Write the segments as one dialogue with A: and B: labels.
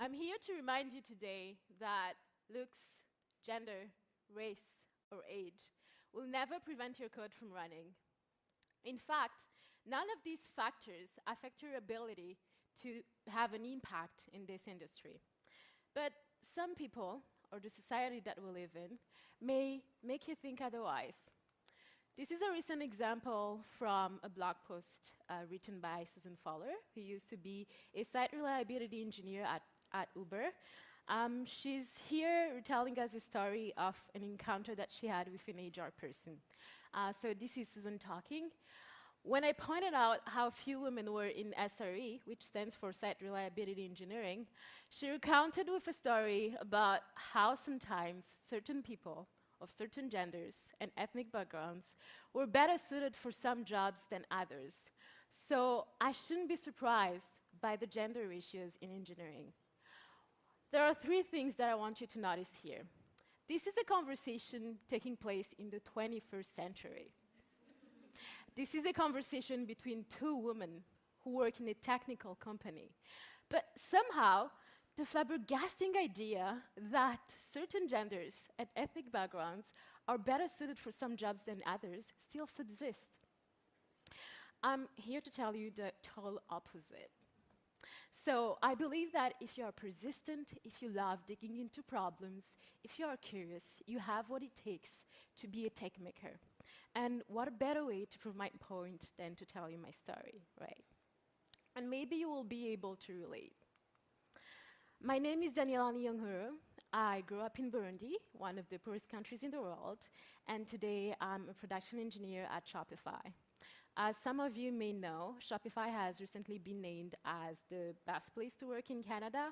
A: I'm here to remind you today that looks, gender, race, or age will never prevent your code from running. In fact, none of these factors affect your ability to have an impact in this industry. But some people, or the society that we live in, may make you think otherwise. This is a recent example from a blog post written by Susan Fowler, who used to be a site reliability engineer at Uber. She's here telling us a story of an encounter that she had with an HR person. So this is Susan talking. When I pointed out how few women were in SRE, which stands for Site Reliability Engineering, she recounted with a story about how sometimes certain people of certain genders and ethnic backgrounds were better suited for some jobs than others. So I shouldn't be surprised by the gender ratios in engineering. There are three things that I want you to notice here. This is a conversation taking place in the 21st century. This is a conversation between two women who work in a technical company. But somehow, the flabbergasting idea that certain genders and ethnic backgrounds are better suited for some jobs than others still subsists. I'm here to tell you the total opposite. So I believe that if you are persistent, if you love digging into problems, if you are curious, you have what it takes to be a tech maker. And what a better way to prove my point than to tell you my story, right? And maybe you will be able to relate. My name is Daniella Niyonkuru. I grew up in Burundi, one of the poorest countries in the world, and today I'm a production engineer at Shopify. As some of you may know, Shopify has recently been named as the best place to work in Canada.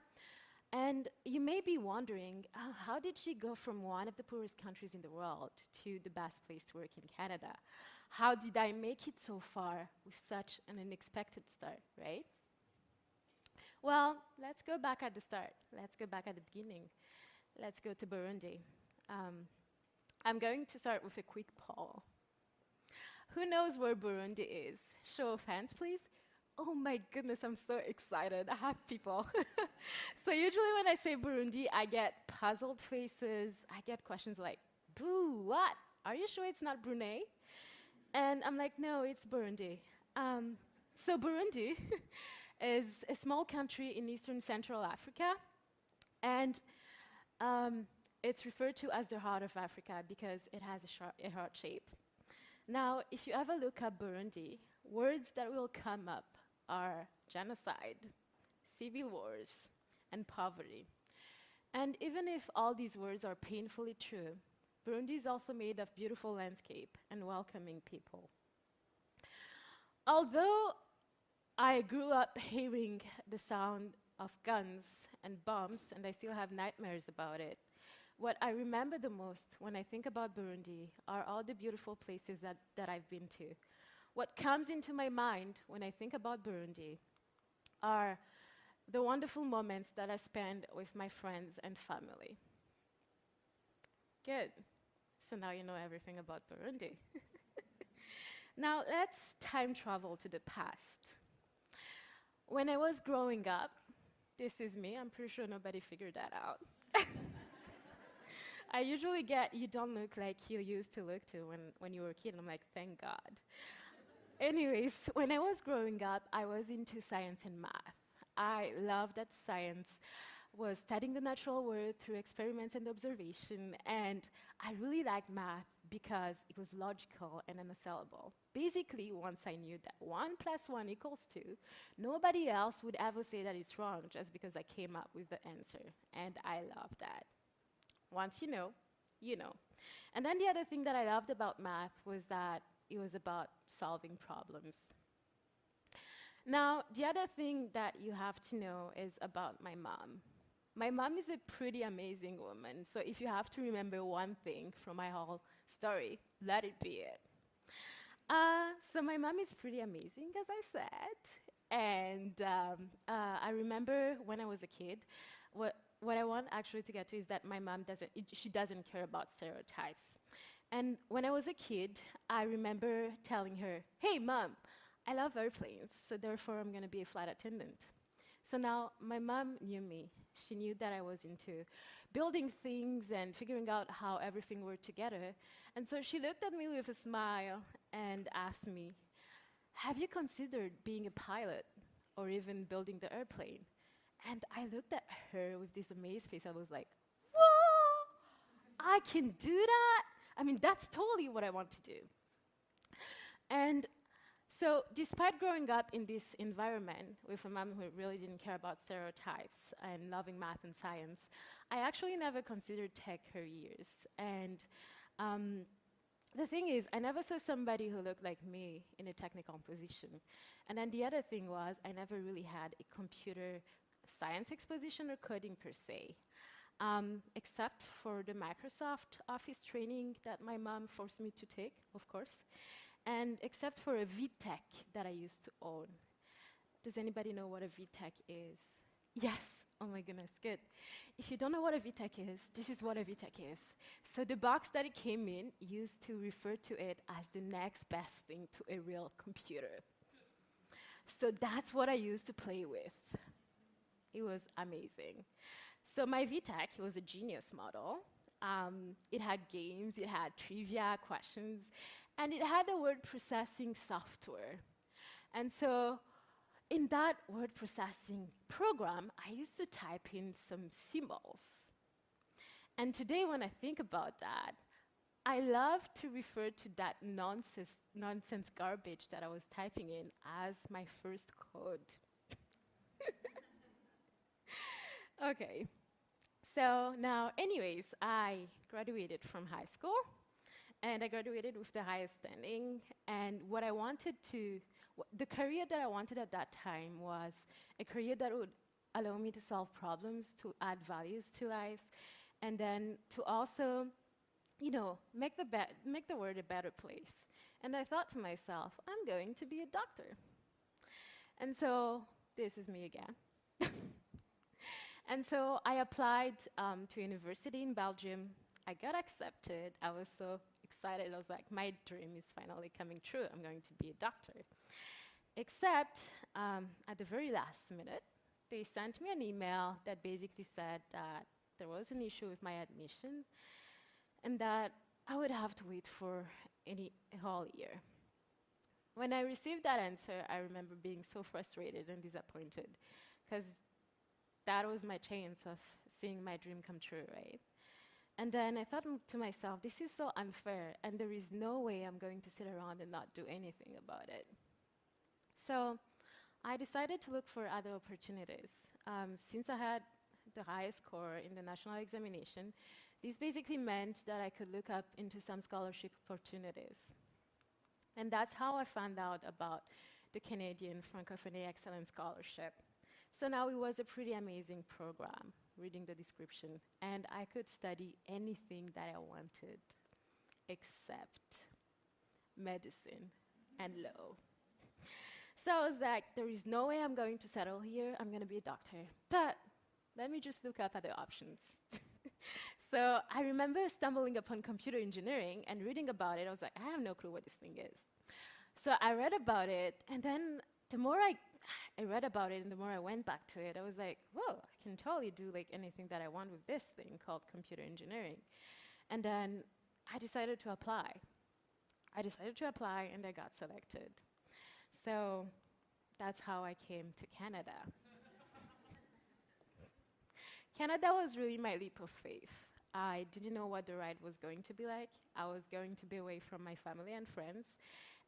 A: And you may be wondering, how did she go from one of the poorest countries in the world to the best place to work in Canada? How did I make it so far with such an unexpected start, right? Well, let's go back at the start. Let's go back at the beginning. Let's go to Burundi. I'm going to start with a quick poll. Who knows where Burundi is? Show of hands, please. Oh my goodness, I'm so excited. I have people. So usually when I say Burundi, I get puzzled faces. I get questions like, boo, what? Are you sure it's not Brunei? And I'm like, no, it's Burundi. So Burundi is a small country in Eastern Central Africa. And it's referred to as the heart of Africa because it has a heart shape. Now, if you ever look up Burundi, words that will come up are genocide, civil wars, and poverty. And even if all these words are painfully true, Burundi is also made of beautiful landscape and welcoming people. Although I grew up hearing the sound of guns and bombs, and I still have nightmares about it, what I remember the most when I think about Burundi are all the beautiful places that I've been to. What comes into my mind when I think about Burundi are the wonderful moments that I spend with my friends and family. Good. So now you know everything about Burundi. Now let's time travel to the past. When I was growing up, this is me, I'm pretty sure nobody figured that out. I usually get, you don't look like you used to look to when you were a kid. And I'm like, thank God. Anyways, when I was growing up, I was into science and math. I loved that science was studying the natural world through experiments and observation. And I really liked math because it was logical and unassailable. Basically, once I knew that 1 + 1 = 2, nobody else would ever say that it's wrong just because I came up with the answer. And I loved that. Once you know, you know. And then the other thing that I loved about math was that it was about solving problems. Now, the other thing that you have to know is about my mom. My mom is a pretty amazing woman, so if you have to remember one thing from my whole story, let it be it. So my mom is pretty amazing, as I said, and I remember when I was a kid, what I want actually to get to is that my mom she doesn't care about stereotypes. And when I was a kid, I remember telling her, hey, Mom, I love airplanes, so therefore I'm going to be a flight attendant. So now my mom knew me. She knew that I was into building things and figuring out how everything worked together. And so she looked at me with a smile and asked me, "Have you considered being a pilot or even building the airplane?" And I looked at her with this amazed face. I was like, "Whoa, I can do that? I mean, that's totally what I want to do." And so despite growing up in this environment with a mom who really didn't care about stereotypes and loving math and science, I actually never considered tech careers. And the thing is, I never saw somebody who looked like me in a technical position. And then the other thing was, I never really had a computer science exposition or coding per se, except for the Microsoft Office training that my mom forced me to take, of course, and except for a VTech that I used to own. Does anybody know what a VTech is? Yes. Oh my goodness, good. If you don't know what a VTech is, this is what a VTech is. So the box that it came in used to refer to it as the next best thing to a real computer. So that's what I used to play with. It was amazing. So my VTech was a genius model. It had games, it had trivia questions, and it had a word processing software. And so in that word processing program, I used to type in some symbols. And today, when I think about that, I love to refer to that nonsense garbage that I was typing in as my first code. Okay. So now, anyways, I graduated from high school, and I graduated with the highest standing. And what I wanted to, the career that I wanted at that time was a career that would allow me to solve problems, to add values to life, and then to also, you know, make the world a better place. And I thought to myself, I'm going to be a doctor. And so this is me again. And so I applied to university in Belgium. I got accepted. I was so excited. I was like, my dream is finally coming true. I'm going to be a doctor. Except at the very last minute, they sent me an email that basically said that there was an issue with my admission and that I would have to wait for a whole year. When I received that answer, I remember being so frustrated and disappointed because that was my chance of seeing my dream come true, right? And then I thought to myself, this is so unfair, and there is no way I'm going to sit around and not do anything about it. So I decided to look for other opportunities. Since I had the highest score in the national examination, this basically meant that I could look up into some scholarship opportunities. And that's how I found out about the Canadian Francophonie Excellence Scholarship. So now it was a pretty amazing program, reading the description, and I could study anything that I wanted, except medicine and law. So I was like, there is no way I'm going to settle here, I'm going to be a doctor. But let me just look up at the options. So I remember stumbling upon computer engineering and reading about it. I was like, I have no clue what this thing is. So I read about it, and then the more I read about it and the more I went back to it, I was like, whoa, I can totally do like anything that I want with this thing called computer engineering. And then I decided to apply. And I got selected. So that's how I came to Canada. Canada was really my leap of faith. I didn't know what the ride was going to be like. I was going to be away from my family and friends.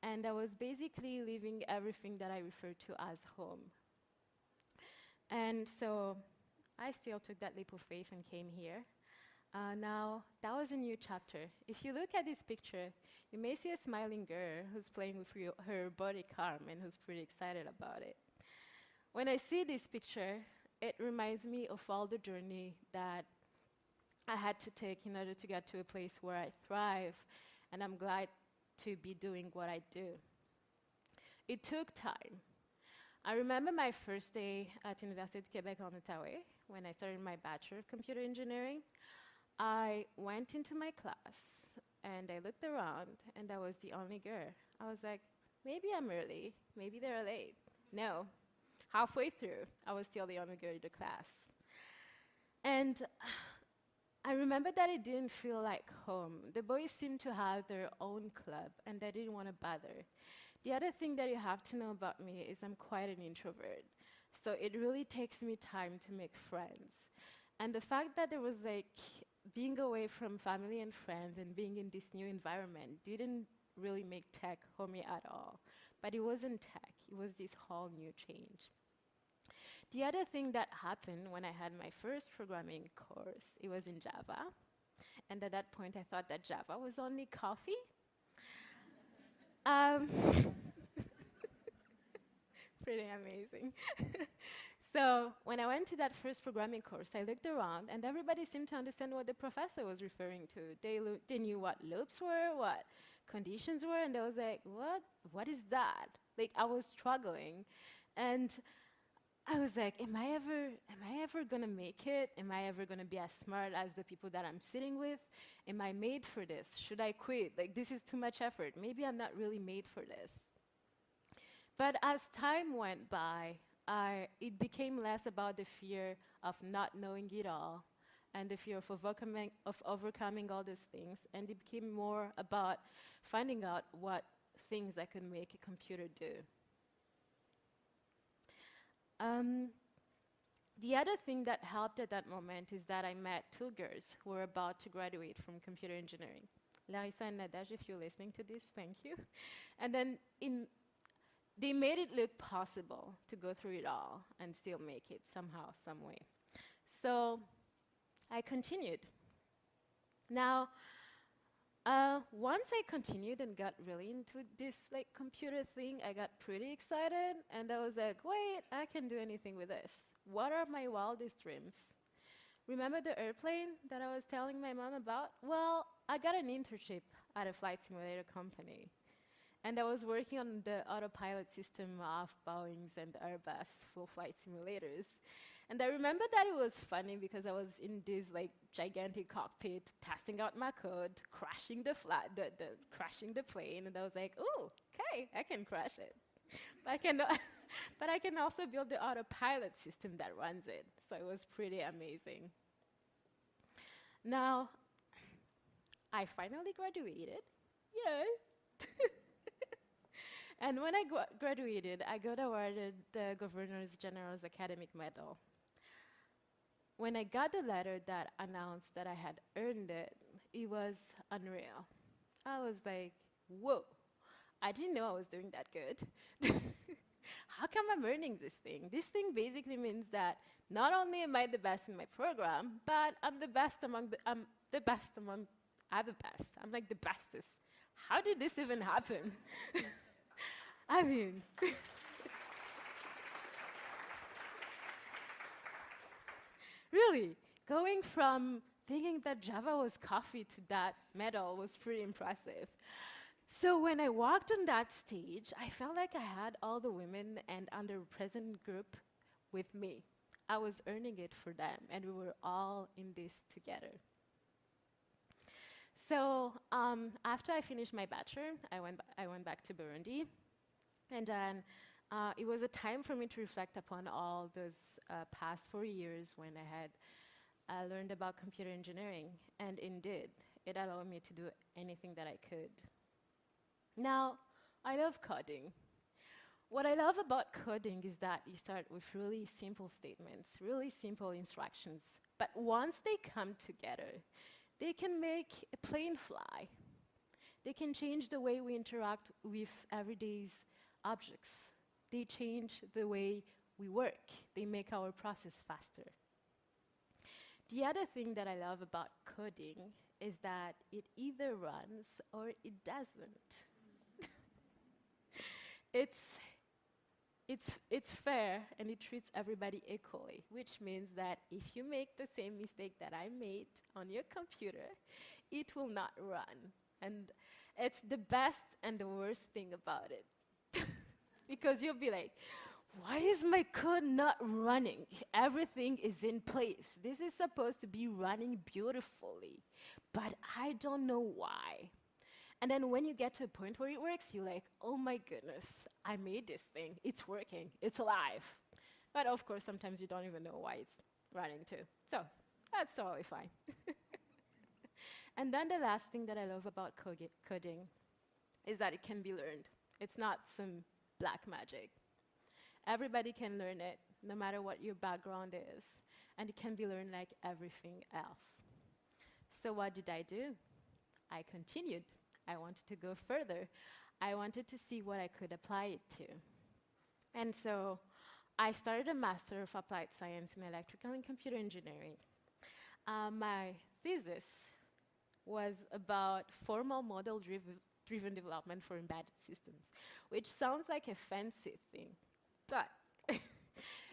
A: And I was basically leaving everything that I refer to as home. And so I still took that leap of faith and came here. Now, that was a new chapter. If you look at this picture, you may see a smiling girl who's playing with her body arm and who's pretty excited about it. When I see this picture, it reminds me of all the journey that I had to take in order to get to a place where I thrive, and I'm glad to be doing what I do. It took time. I remember my first day at Université du Québec en Outaouais when I started my Bachelor of Computer Engineering. I went into my class and I looked around and I was the only girl. I was like, maybe I'm early, maybe they're late. No, halfway through, I was still the only girl in the class. And I remember that it didn't feel like home. The boys seemed to have their own club, and they didn't want to bother. The other thing that you have to know about me is I'm quite an introvert. So it really takes me time to make friends. And the fact that there was like being away from family and friends and being in this new environment didn't really make tech homey at all. But it wasn't tech, it was this whole new change. The other thing that happened when I had my first programming course, it was in Java. And at that point, I thought that Java was only coffee. Um, pretty amazing. So when I went to that first programming course, I looked around, and everybody seemed to understand what the professor was referring to. They knew what loops were, what conditions were, and I was like, what is that? Like, I was struggling. And I was like, am I ever gonna make it? Am I ever gonna be as smart as the people that I'm sitting with? Am I made for this? Should I quit? Like, this is too much effort. Maybe I'm not really made for this. But as time went by, it became less about the fear of not knowing it all and the fear of overcoming all those things, and it became more about finding out what things I could make a computer do. The other thing that helped at that moment is that I met two girls who were about to graduate from computer engineering. Larissa and Nadaj, if you're listening to this, thank you. And then they made it look possible to go through it all and still make it somehow, some way. So I continued. Now, once I continued and got really into this like computer thing, I got pretty excited, and I was like, wait, I can do anything with this. What are my wildest dreams? Remember the airplane that I was telling my mom about? Well, I got an internship at a flight simulator company. And I was working on the autopilot system of Boeing's and Airbus full flight simulators. And I remember that it was funny because I was in this like gigantic cockpit testing out my code, crashing the plane, and I was like, "Oh, okay, I can crash it, but I can also build the autopilot system that runs it." So it was pretty amazing. Now, I finally graduated. Yay! And when I graduated, I got awarded the Governor General's Academic Medal. When I got the letter that announced that I had earned it, it was unreal. I was like, whoa, I didn't know I was doing that good. How come I'm earning this thing? This thing basically means that not only am I the best in my program, but I'm the best among I'm the best. I'm like the bestest. How did this even happen? I mean, really, going from thinking that Java was coffee to that medal was pretty impressive. So when I walked on that stage, I felt like I had all the women and underrepresented group with me. I was earning it for them, and we were all in this together. So after I finished my bachelor, I went back to Burundi. And then it was a time for me to reflect upon all those past 4 years when I had learned about computer engineering. And indeed, it allowed me to do anything that I could. Now, I love coding. What I love about coding is that you start with really simple statements, really simple instructions. But once they come together, they can make a plane fly. They can change the way we interact with everyday's objects. They change the way we work. They make our process faster. The other thing that I love about coding is that it either runs or it doesn't. It's fair, and it treats everybody equally, which means that if you make the same mistake that I made on your computer, it will not run. And it's the best and the worst thing about it. Because you'll be like, why is my code not running? Everything is in place. This is supposed to be running beautifully, but I don't know why. And then when you get to a point where it works, you're like, oh my goodness, I made this thing. It's working. It's alive. But of course, sometimes you don't even know why it's running too. So That's totally fine. And then the last thing that I love about coding is that it can be learned. It's not some black magic. Everybody can learn it, no matter what your background is, and it can be learned like everything else. So what did I do? I continued. I wanted to go further. I wanted to see what I could apply it to. And so I started a Master of Applied Science in Electrical and Computer Engineering. My thesis was about formal model-driven development for embedded systems, which sounds like a fancy thing, but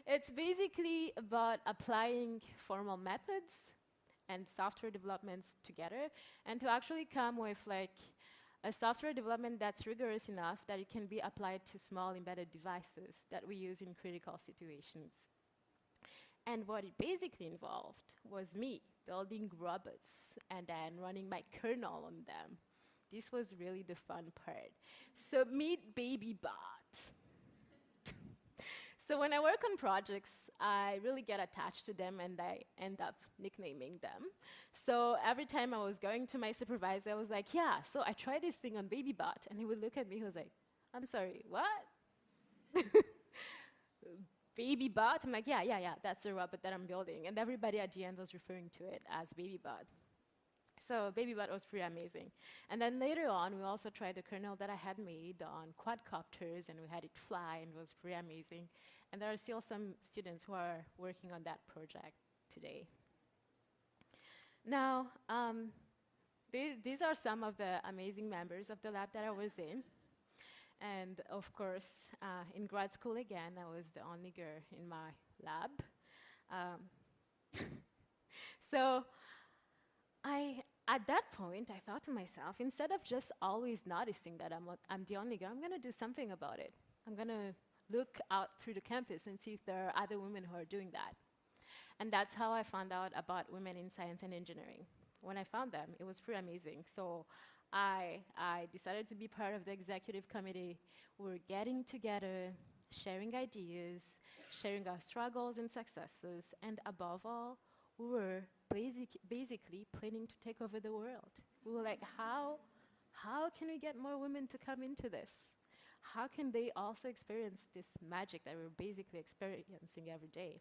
A: it's basically about applying formal methods and software developments together and to actually come with like a software development that's rigorous enough that it can be applied to small embedded devices that we use in critical situations. And what it basically involved was me building robots and then running my kernel on them. This was really the fun part. So meet BabyBot. So when I work on projects, I really get attached to them and I end up nicknaming them. So every time I was going to my supervisor, I was like, yeah, so I tried this thing on BabyBot. And he would look at me, he was like, I'm sorry, what? BabyBot? I'm like, yeah, that's the robot that I'm building. And everybody at the end was referring to it as BabyBot. So BabyBot was pretty amazing. And then later on, we also tried the kernel that I had made on quadcopters, and we had it fly, and it was pretty amazing. And there are still some students who are working on that project today. Now, these are some of the amazing members of the lab that I was in. And of course, in grad school again, I was the only girl in my lab. So at that point, I thought to myself, instead of just always noticing that I'm the only girl, I'm going to do something about it. I'm going to look out through the campus and see if there are other women who are doing that. And that's how I found out about women in science and engineering. When I found them, it was pretty amazing. So I decided to be part of the executive committee. We were getting together, sharing ideas, sharing our struggles and successes, and above all, we were basically planning to take over the world. We were like, how can we get more women to come into this? How can they also experience this magic that we're basically experiencing every day?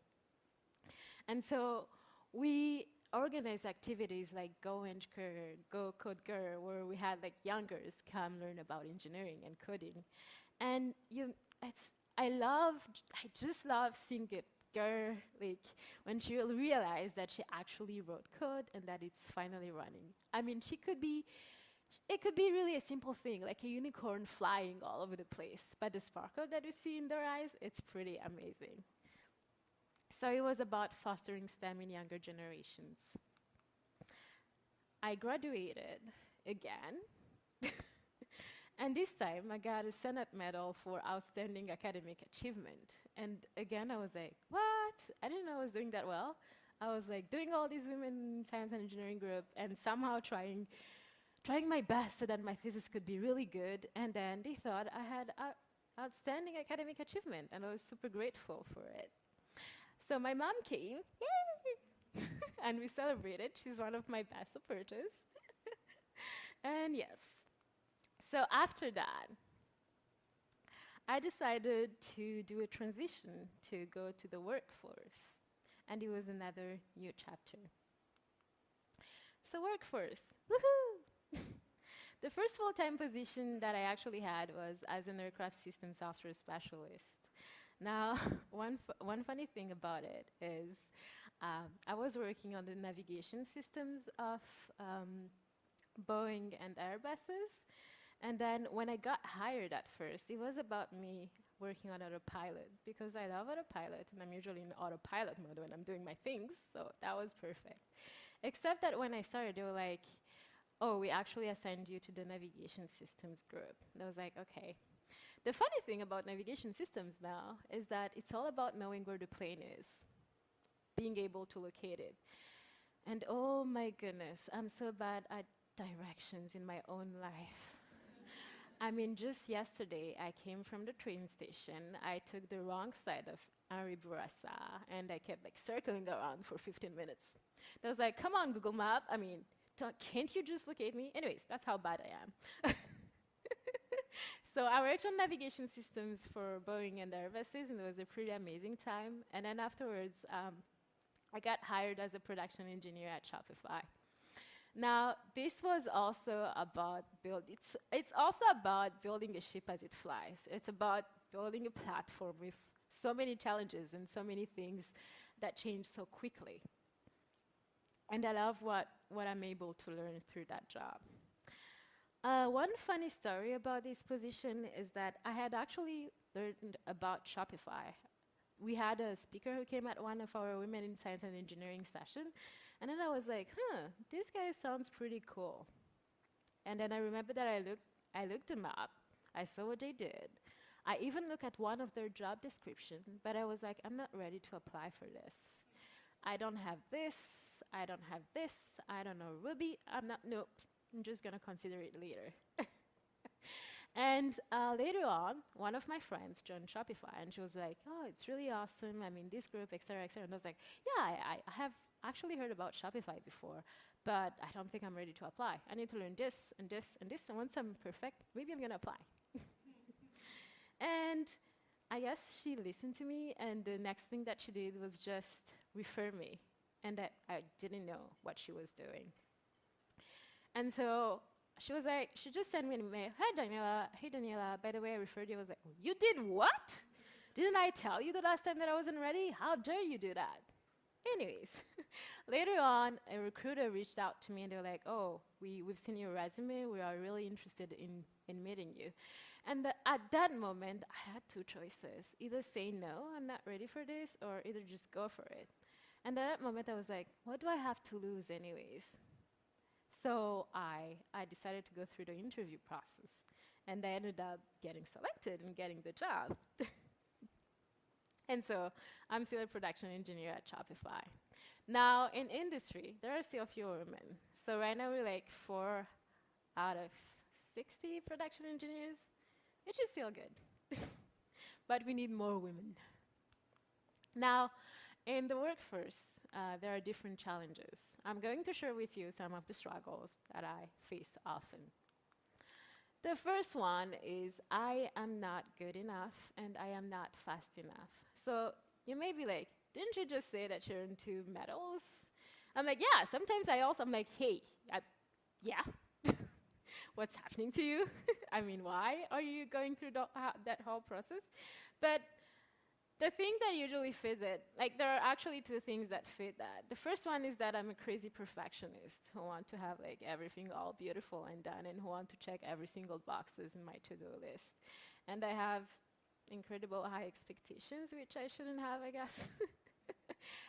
A: And so we organized activities like Go Engineer, Go Code Girl, where we had like young girls come learn about engineering and coding. And I just love seeing it girl, like when she realized that she actually wrote code and that it's finally running. I mean, it could be really a simple thing, like a unicorn flying all over the place, but the sparkle that you see in their eyes, it's pretty amazing. So it was about fostering STEM in younger generations. I graduated again, and this time I got a Senate Medal for Outstanding Academic Achievement. And again, I was like, what? I didn't know I was doing that well. I was like doing all these women in science and engineering group and somehow trying my best so that my thesis could be really good. And then they thought I had outstanding academic achievement, and I was super grateful for it. So my mom came, yay! And we celebrated. She's one of my best supporters. And yes. So after that, I decided to do a transition to go to the workforce. And it was another new chapter. So workforce, woohoo! The first full-time position that I actually had was as an aircraft system software specialist. Now, one funny thing about it is I was working on the navigation systems of Boeing and Airbuses. And then when I got hired at first, it was about me working on autopilot, because I love autopilot, and I'm usually in autopilot mode when I'm doing my things, so that was perfect. Except that when I started, they were like, oh, we actually assigned you to the navigation systems group. And I was like, okay. The funny thing about navigation systems now is that it's all about knowing where the plane is, being able to locate it. And oh my goodness, I'm so bad at directions in my own life. I mean, just yesterday, I came from the train station. I took the wrong side of Henri Bourassa, and I kept like circling around for 15 minutes. I was like, come on, Google Map. I mean, can't you just locate me? Anyways, that's how bad I am. So I worked on navigation systems for Boeing and Airbuses, and it was a pretty amazing time. And then afterwards, I got hired as a production engineer at Shopify. Now, this was also about it's also about building a ship as it flies. It's about building a platform with so many challenges and so many things that change so quickly. And I love what I'm able to learn through that job. One funny story about this position is that I had actually learned about Shopify. We had a speaker who came at one of our Women in Science and Engineering session, and then I was like, this guy sounds pretty cool. And then I remember that I looked them up, I saw what they did. I even looked at one of their job descriptions, but I was like, I'm not ready to apply for this. I don't have this, I don't have this, I don't know Ruby, nope. I'm just going to consider it later. And later on, one of my friends joined Shopify, and she was like, oh, it's really awesome. I mean, this group, et cetera, et cetera. And I was like, yeah, I have actually heard about Shopify before, but I don't think I'm ready to apply. I need to learn this and this and this, and once I'm perfect, maybe I'm going to apply. And I guess she listened to me, and the next thing that she did was just refer me, and I didn't know what she was doing. And so she was like, she just sent me an email. Hey Daniella, by the way, I referred you. I was like, you did what? Didn't I tell you the last time that I wasn't ready? How dare you do that? Anyways, later on, a recruiter reached out to me, and they were like, oh, we've seen your resume. We are really interested in meeting you. And at that moment, I had two choices. Either say, no, I'm not ready for this, or either just go for it. And at that moment, I was like, what do I have to lose anyways? So I decided to go through the interview process, and I ended up getting selected and getting the job. And so I'm still a production engineer at Shopify. Now, in industry, there are still a few women. So right now, we're like 4 out of 60 production engineers, which is still good. But we need more women. Now, in the workforce, there are different challenges. I'm going to share with you some of the struggles that I face often. The first one is I am not good enough and I am not fast enough. So you may be like, didn't you just say that you're into metals? I'm like, yeah, sometimes I'm like, hey, yeah, what's happening to you? I mean, why are you going through that whole process? But the thing that usually fits it, like there are actually two things that fit that. The first one is that I'm a crazy perfectionist who want to have like everything all beautiful and done, and who want to check every single boxes in my to-do list. And I have incredible high expectations, which I shouldn't have, I guess.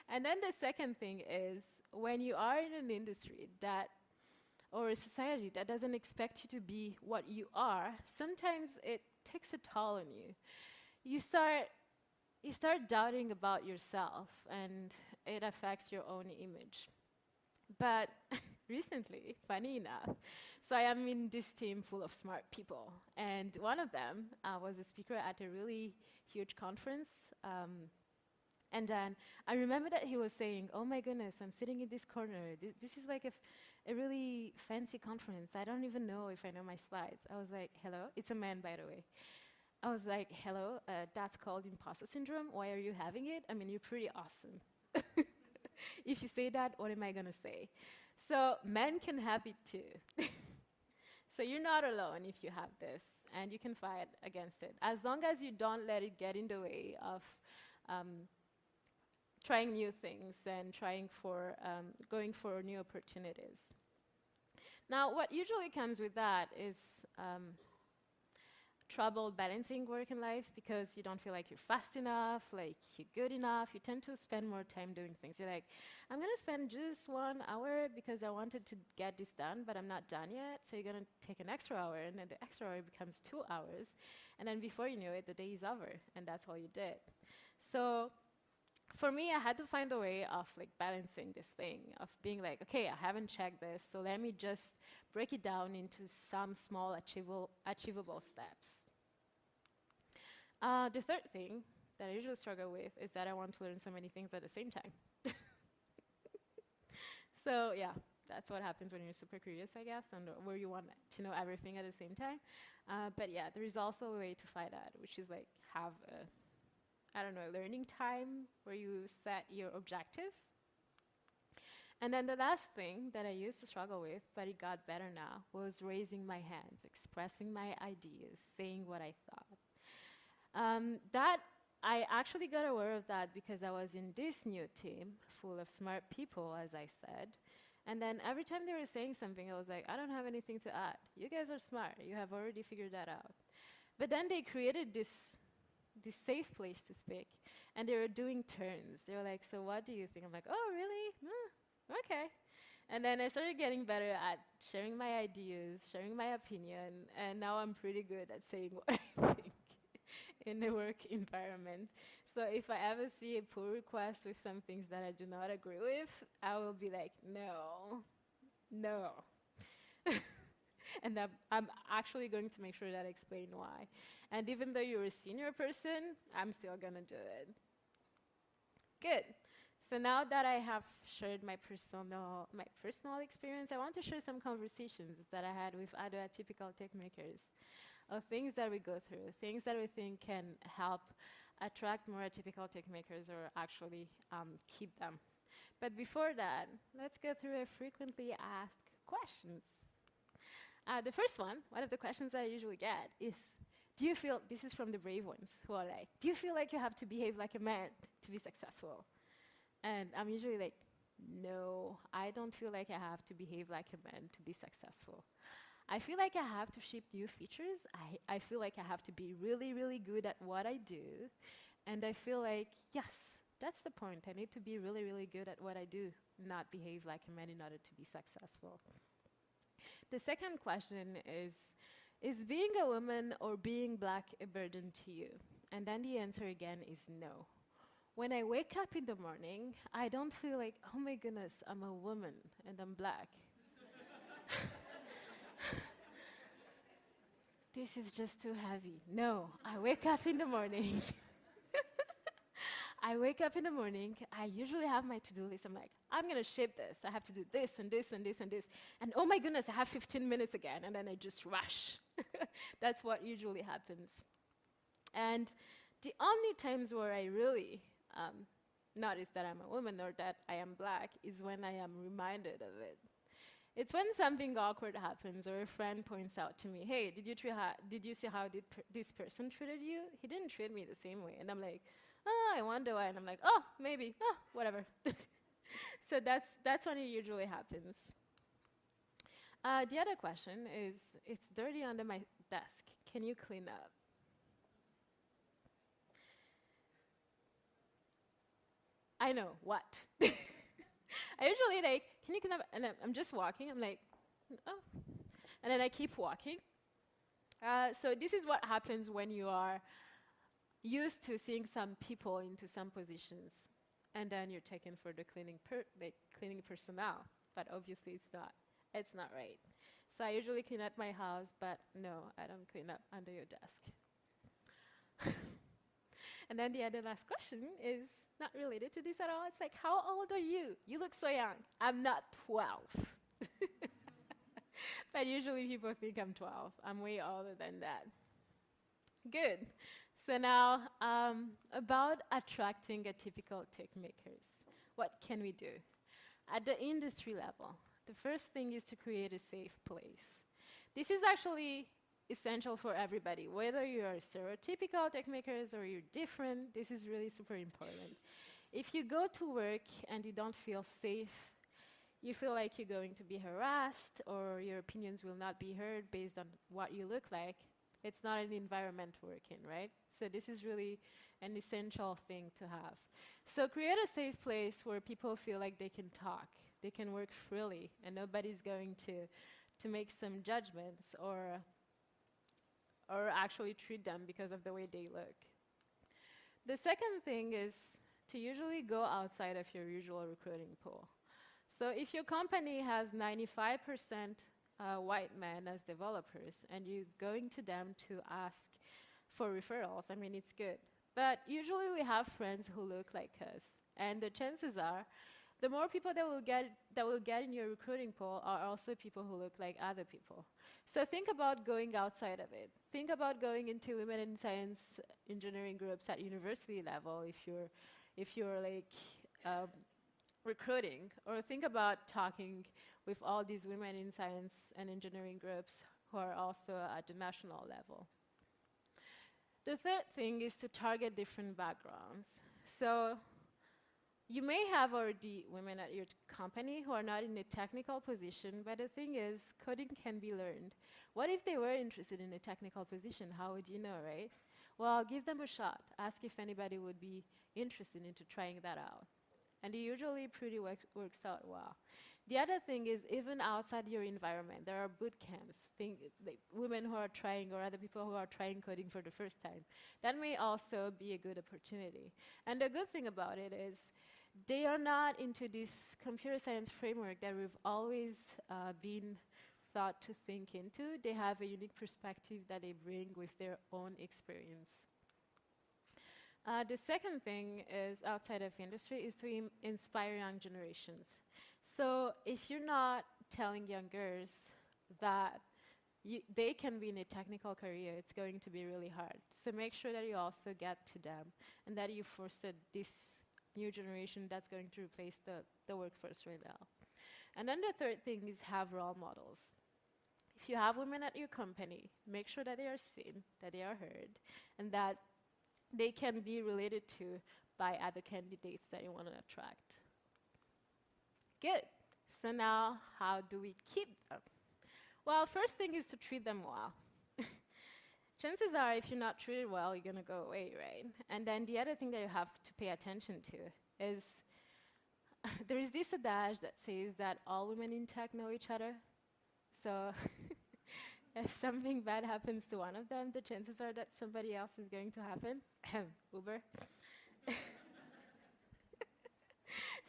A: And then the second thing is when you are in an industry that, or a society that doesn't expect you to be what you are, sometimes it takes a toll on you. You start doubting about yourself, and it affects your own image. But recently, funny enough, so I am in this team full of smart people, and one of them was a speaker at a really huge conference, and then I remember that he was saying, oh my goodness, I'm sitting in this corner. This is like a really fancy conference. I don't even know if I know my slides. I was like, hello? It's a man, by the way. I was like, hello, that's called imposter syndrome. Why are you having it? I mean, you're pretty awesome. If you say that, what am I going to say? So men can have it too. So you're not alone if you have this, and you can fight against it. As long as you don't let it get in the way of trying new things and going for new opportunities. Now, what usually comes with that is trouble balancing work and life, because you don't feel like you're fast enough, like you're good enough. You tend to spend more time doing things. You're like, I'm going to spend just 1 hour because I wanted to get this done, but I'm not done yet. So you're going to take an extra hour, and then the extra hour becomes 2 hours. And then before you know it, the day is over, and that's all you did. So for me, I had to find a way of like balancing this thing, of being like, okay, I haven't checked this, so let me just break it down into some small achievable steps. The third thing that I usually struggle with is that I want to learn so many things at the same time. So yeah, that's what happens when you're super curious, I guess, and where you want to know everything at the same time. But yeah, there is also a way to fight that, which is like have a, I don't know, learning time where you set your objectives. And then the last thing that I used to struggle with, but it got better now, was raising my hands, expressing my ideas, saying what I thought. That I actually got aware of that because I was in this new team full of smart people, as I said. And then every time they were saying something, I was like, I don't have anything to add. You guys are smart. You have already figured that out. But then they created this safe place to speak. And they were doing turns. They were like, so what do you think? I'm like, oh, really? Okay. And then I started getting better at sharing my ideas, sharing my opinion. And now I'm pretty good at saying what I think in the work environment. So if I ever see a pull request with some things that I do not agree with, I will be like, no. And I'm actually going to make sure that I explain why. And even though you're a senior person, I'm still gonna do it. Good. So now that I have shared my personal experience, I want to share some conversations that I had with other atypical tech makers of things that we go through, things that we think can help attract more atypical tech makers or actually keep them. But before that, let's go through a frequently asked questions. The first one of the questions that I usually get is, do you feel, this is from the brave ones, who are like, do you feel like you have to behave like a man to be successful? And I'm usually like, no, I don't feel like I have to behave like a man to be successful. I feel like I have to ship new features. I feel like I have to be really, really good at what I do. And I feel like, yes, that's the point. I need to be really, really good at what I do, not behave like a man in order to be successful. The second question is being a woman or being Black a burden to you? And then the answer again is no. When I wake up in the morning, I don't feel like, oh my goodness, I'm a woman and I'm Black. This is just too heavy. No, I wake up in the morning. I wake up in the morning, I usually have my to-do list. I'm like, I'm gonna ship this. I have to do this and this and this and this. And oh my goodness, I have 15 minutes again. And then I just rush. That's what usually happens. And the only times where I really notice that I'm a woman or that I am Black is when I am reminded of it. It's when something awkward happens or a friend points out to me, hey, did you see how this person treated you? He didn't treat me the same way. And I'm like, oh, I wonder why. And I'm like, oh, maybe, oh, whatever. So that's when it usually happens. The other question is, it's dirty under my desk. Can you clean up? I know, what? I usually like, can you clean up? And I'm just walking, I'm like, oh. And then I keep walking. So this is what happens when you are used to seeing some people into some positions, and then you're taken for the cleaning personnel, but obviously it's not right. So I usually clean up my house, but no, I don't clean up under your desk. And then the other last question is not related to this at all. It's like, how old are you? You look so young. I'm not 12. But usually people think I'm 12. I'm way older than that. Good. So now, about attracting atypical tech makers. What can we do? At the industry level, the first thing is to create a safe place. This is actually essential for everybody, whether you are stereotypical tech makers or you're different. This is really super important. If you go to work and you don't feel safe, you feel like you're going to be harassed or your opinions will not be heard based on what you look like, it's not an environment to work in, right? So this is really an essential thing to have. So create a safe place where people feel like they can talk, they can work freely, and nobody's going to make some judgments or actually treat them because of the way they look. The second thing is to usually go outside of your usual recruiting pool. So if your company has 95% white men as developers and you're going to them to ask for referrals, I mean, it's good. But usually we have friends who look like us. And the chances are, the more people that will get in your recruiting pool are also people who look like other people. So think about going outside of it. Think about going into women in science engineering groups at university level if you're like recruiting, or think about talking with all these women in science and engineering groups who are also at the national level. The third thing is to target different backgrounds. So you may have already women at your company who are not in a technical position, but the thing is, coding can be learned. What if they were interested in a technical position? How would you know, right? Well, give them a shot. Ask if anybody would be interested into trying that out. And it usually pretty works out well. The other thing is, even outside your environment, there are boot camps, like women who are trying, or other people who are trying coding for the first time. That may also be a good opportunity. And the good thing about it is, they are not into this computer science framework that we've always been thought to think into. They have a unique perspective that they bring with their own experience. The second thing is, outside of industry, is to inspire young generations. So if you're not telling young girls that they can be in a technical career, it's going to be really hard. So make sure that you also get to them and that you foster this new generation that's going to replace the workforce right now. And then the third thing is, have role models. If you have women at your company, make sure that they are seen, that they are heard, and that they can be related to by other candidates that you want to attract. Good. So now, how do we keep them? Well, first thing is to treat them well. Chances are, if you're not treated well, you're going to go away, right? And then the other thing that you have to pay attention to is, there is this adage that says that all women in tech know each other. So if something bad happens to one of them, the chances are that somebody else is going to happen. Uber.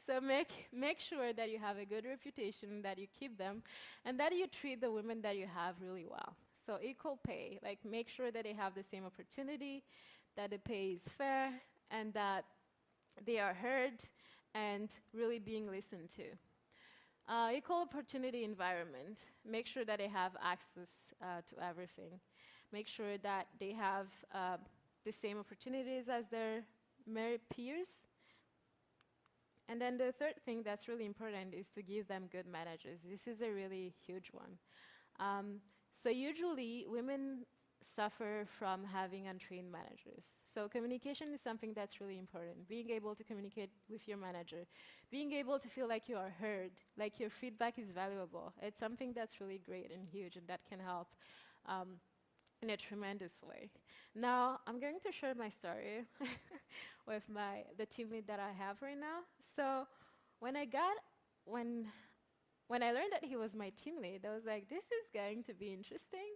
A: So make sure that you have a good reputation, that you keep them, and that you treat the women that you have really well. So equal pay, like make sure that they have the same opportunity, that the pay is fair, and that they are heard and really being listened to. Equal opportunity environment, make sure that they have access to everything. Make sure that they have the same opportunities as their male peers. And then the third thing that's really important is to give them good managers. This is a really huge one. So usually women suffer from having untrained managers. So communication is something that's really important. Being able to communicate with your manager, being able to feel like you are heard, like your feedback is valuable. It's something that's really great and huge, and that can help in a tremendous way. Now, I'm going to share my story with the team lead that I have right now. So when I learned that he was my team lead, I was like, this is going to be interesting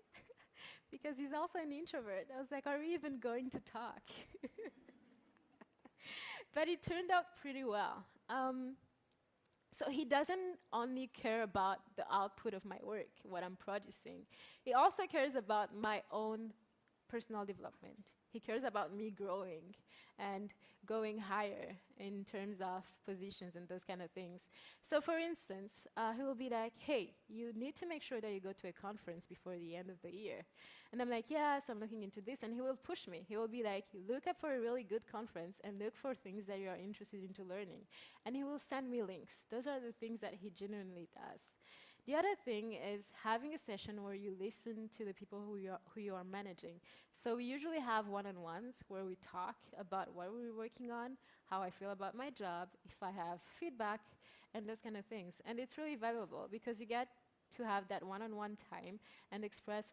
A: because he's also an introvert. I was like, are we even going to talk? But it turned out pretty well. So he doesn't only care about the output of my work, what I'm producing. He also cares about my own personal development. He cares about me growing and going higher in terms of positions and those kind of things. So for instance, he will be like, hey, you need to make sure that you go to a conference before the end of the year. And I'm like, yes, I'm looking into this. And he will push me. He will be like, look up for a really good conference and look for things that you are interested into learning. And he will send me links. Those are the things that he genuinely does. The other thing is having a session where you listen to the people who you are managing. So we usually have one-on-ones where we talk about what we're working on, how I feel about my job, if I have feedback, and those kind of things. And it's really valuable because you get to have that one-on-one time and express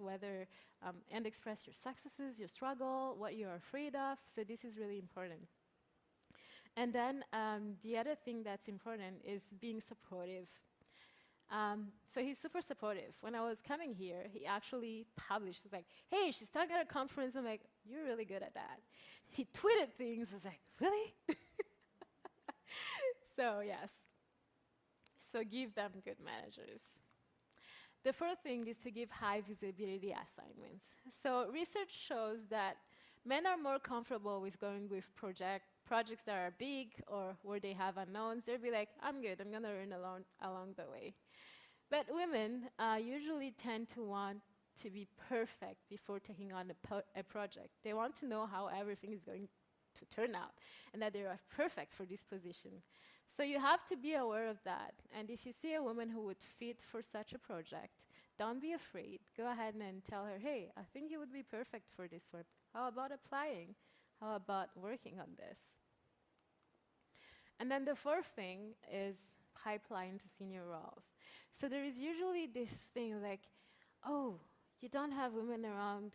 A: express your successes, your struggle, what you're afraid of. So this is really important. And then the other thing that's important is being supportive. So he's super supportive. When I was coming here, he actually published, he's like, hey, she's talking at a conference. I'm like, you're really good at that. He tweeted things. I was like, really? So yes, so give them good managers. The fourth thing is to give high visibility assignments. So research shows that men are more comfortable with going with projects that are big or where they have unknowns. They'll be like, I'm good, I'm gonna learn along the way. But women usually tend to want to be perfect before taking on a project. They want to know how everything is going to turn out and that they are perfect for this position. So you have to be aware of that. And if you see a woman who would fit for such a project, don't be afraid. Go ahead and tell her, hey, I think you would be perfect for this one. How about applying? How about working on this? And then the fourth thing is pipeline to senior roles. So there is usually this thing like, oh, you don't have women around,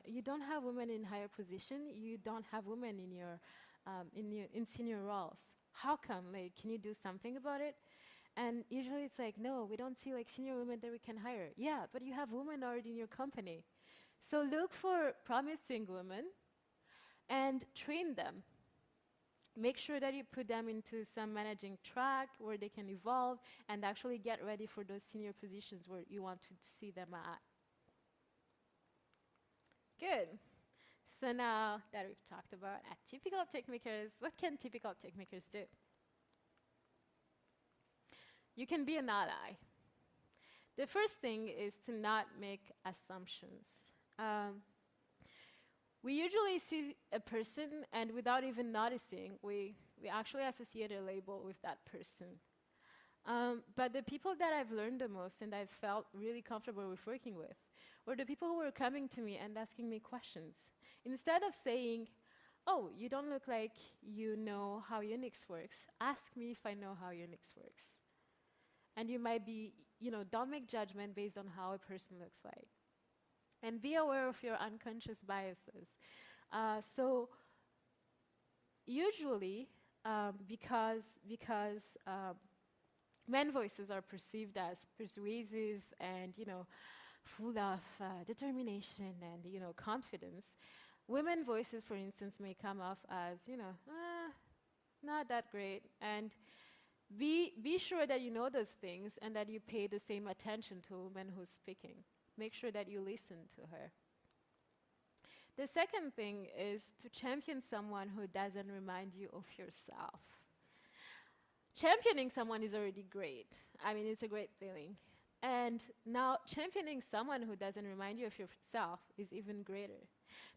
A: you don't have women in higher position, you don't have women in senior roles. How come? Like, can you do something about it? And usually it's like, no, we don't see like senior women that we can hire. Yeah, but you have women already in your company. So look for promising women and train them. Make sure that you put them into some managing track where they can evolve and actually get ready for those senior positions where you want to see them at. Good. So now that we've talked about atypical techmakers, what can typical techmakers do? You can be an ally. The first thing is to not make assumptions. We usually see a person, and without even noticing, we actually associate a label with that person. But the people that I've learned the most and I've felt really comfortable with working with were the people who were coming to me and asking me questions. Instead of saying, oh, you don't look like you know how Unix works, ask me if I know how Unix works. And you might be, don't make judgment based on how a person looks like. And be aware of your unconscious biases. So usually, because men voices are perceived as persuasive and full of determination and confidence, women voices, for instance, may come off as not that great. And be sure that you know those things and that you pay the same attention to a woman who's speaking. Make sure that you listen to her. The second thing is to champion someone who doesn't remind you of yourself. Championing someone is already great. I mean, it's a great feeling. And now championing someone who doesn't remind you of yourself is even greater,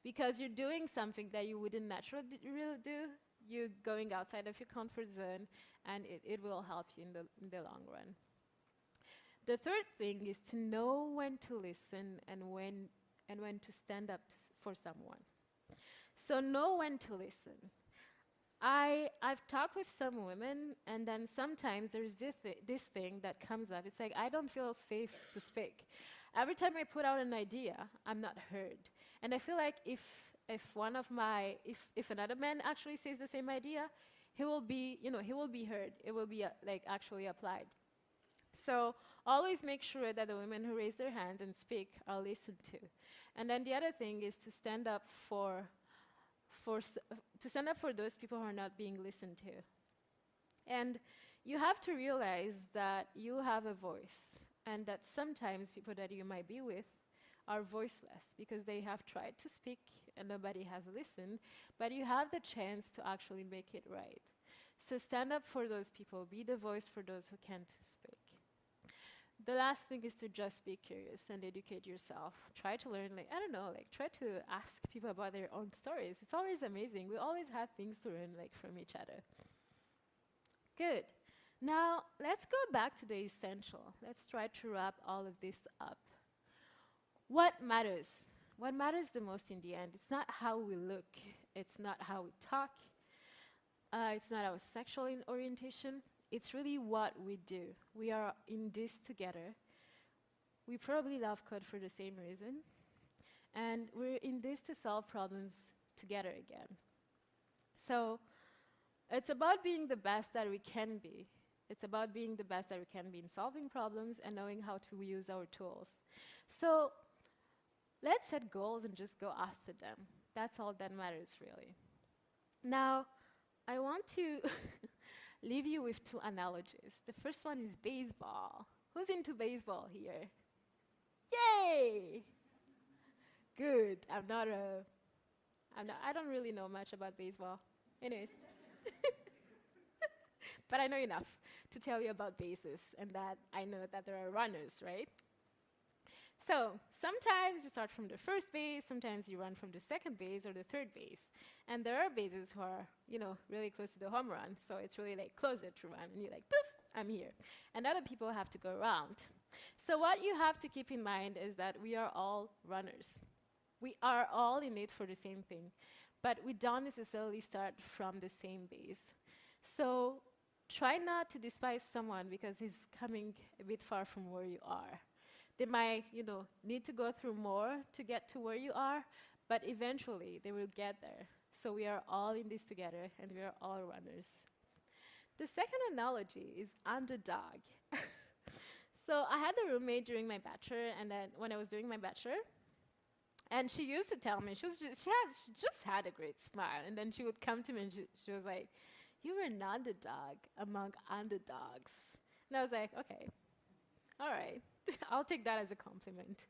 A: because you're doing something that you wouldn't naturally really do. You're going outside of your comfort zone, and it will help you in the long run. The third thing is to know when to listen and when to stand up for someone. So know when to listen. I've talked with some women, and then sometimes there's this thing that comes up. It's like, I don't feel safe to speak. Every time I put out an idea, I'm not heard. And I feel like if another man actually says the same idea, he will be heard. It will be actually applied. So always make sure that the women who raise their hands and speak are listened to. And then the other thing is to stand up for those people who are not being listened to. And you have to realize that you have a voice, and that sometimes people that you might be with are voiceless because they have tried to speak and nobody has listened, but you have the chance to actually make it right. So stand up for those people, be the voice for those who can't speak. The last thing is to just be curious and educate yourself. Try to learn, try to ask people about their own stories. It's always amazing. We always have things to learn from each other. Good. Now, let's go back to the essential. Let's try to wrap all of this up. What matters? What matters the most in the end? It's not how we look. It's not how we talk. It's not our sexual orientation. It's really what we do. We are in this together. We probably love code for the same reason. And we're in this to solve problems together again. So it's about being the best that we can be. It's about being the best that we can be in solving problems and knowing how to use our tools. So let's set goals and just go after them. That's all that matters, really. Now, I want to leave you with two analogies. The first one is baseball. Who's into baseball here? Yay! Good. I don't really know much about baseball. Anyways. But I know enough to tell you about bases and that I know that there are runners, right? So sometimes you start from the first base, sometimes you run from the second base or the third base. And there are bases who are, really close to the home run, so it's really like closer to run, and you're like, poof, I'm here. And other people have to go around. So what you have to keep in mind is that we are all runners. We are all in it for the same thing, but we don't necessarily start from the same base. So try not to despise someone because he's coming a bit far from where you are. They might, need to go through more to get to where you are, but eventually they will get there. So we are all in this together, and we are all runners. The second analogy is underdog. So I had a roommate during my bachelor, and then when I was doing my bachelor, and she used to tell me, she just had a great smile, and then she would come to me and she was like, "You're an underdog among underdogs." And I was like, okay, all right. I'll take that as a compliment.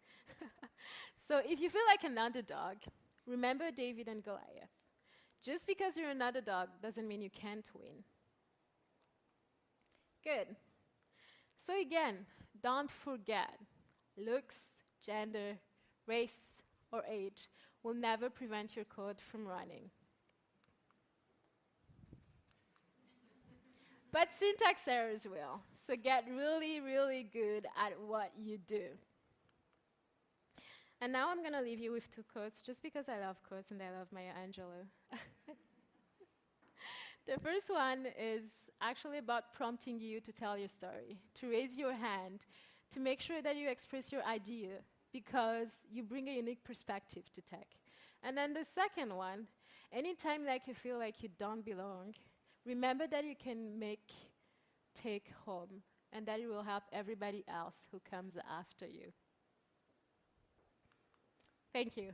A: So if you feel like an underdog, remember David and Goliath. Just because you're an underdog doesn't mean you can't win. Good. So again, don't forget, looks, gender, race, or age will never prevent your code from running. But syntax errors will. So get really, really good at what you do. And now I'm going to leave you with two quotes, just because I love quotes and I love Maya Angelou. The first one is actually about prompting you to tell your story, to raise your hand, to make sure that you express your idea, because you bring a unique perspective to tech. And then the second one, anytime like you feel like you don't belong, remember that you can make tech home, and that it will help everybody else who comes after you. Thank you.